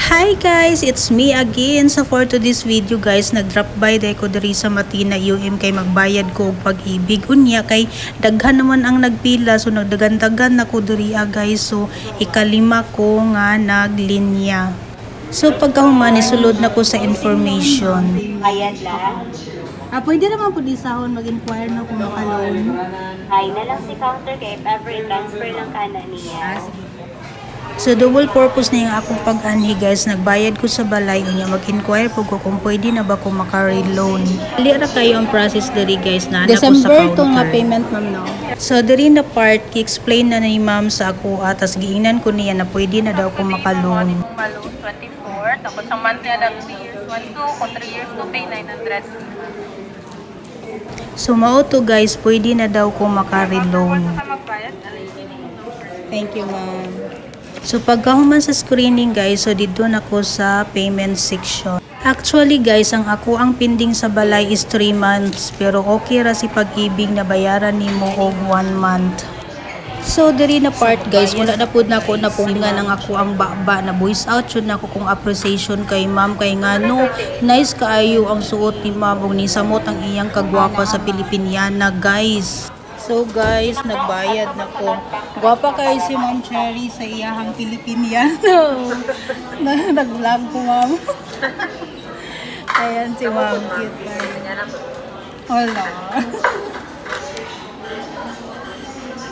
Hi guys, it's me again. So for today's video guys, nag-drop by day ko diri sa Matina UM kay magbayad ko og pag-ibig unya kay daghan naman ang nagpila, so nagdagan-dagan na ko diri guys. So ikalima ko nga naglinya. So pagkahuman isulod na ko sa information. Ayan lang. Pwede naman po disahon mag-inquire na kung maka-loan. Ay na lang si counter kay if ever i-transfer lang ka na niya. So double purpose na yung akong pag-anhi guys, nagbayad ko sa balay unya mag-inquire po ko kung pwede na ba ko maka-loan. Dili ra kayo ang process diri guys na ana ko sa counter. December to nga payment ma'am no. So diri na part ki-explain na ni ma'am sa ako atas giingnan ko niya na pwede na daw ko maka-loan. Malo 24, tapos ang monthly na 3 years 12, kung 3 years to pay 900. So mao to guys, pwede na daw ko maka-loan. Thank you ma'am. So pagkahuman sa screening guys, so dito na ko sa payment section. Actually guys, ang pending sa balay is 3 months, pero okay ra si Pag-ibig na bayaran nimo og 1 month. So diri na part guys, wala na pud nako napungan ang ang baba na voice out yun nako kung appreciation kay ma'am kay ngano nice kaayo ang suot ni ma'am ug ni samot ang iyang kagwapa sa Pilipiniana guys. So guys, nagbayad na ko. Gwapa kayo si Ma'am Cherry sa iyahang Pilipiniano. Nag-vlog ko ma'am. Ayan si ma'am, cute kayo. Hola.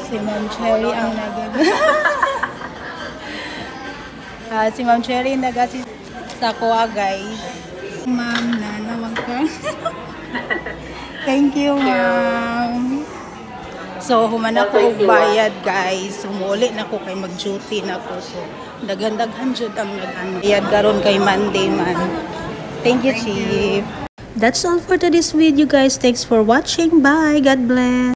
Si Ma'am Cherry ang si Ma'am Cherry nag-assist sa kuha guys. Ma'am, nanawag ka. Thank you ma'am. So, human ako og bayad guys. Sumuli na ko kay mag-duty na ko. So, daghan-daghan jud ang nag-bayad karon kay Monday man. Thank you, Chief. That's all for today's video guys. Thanks for watching. Bye. God bless.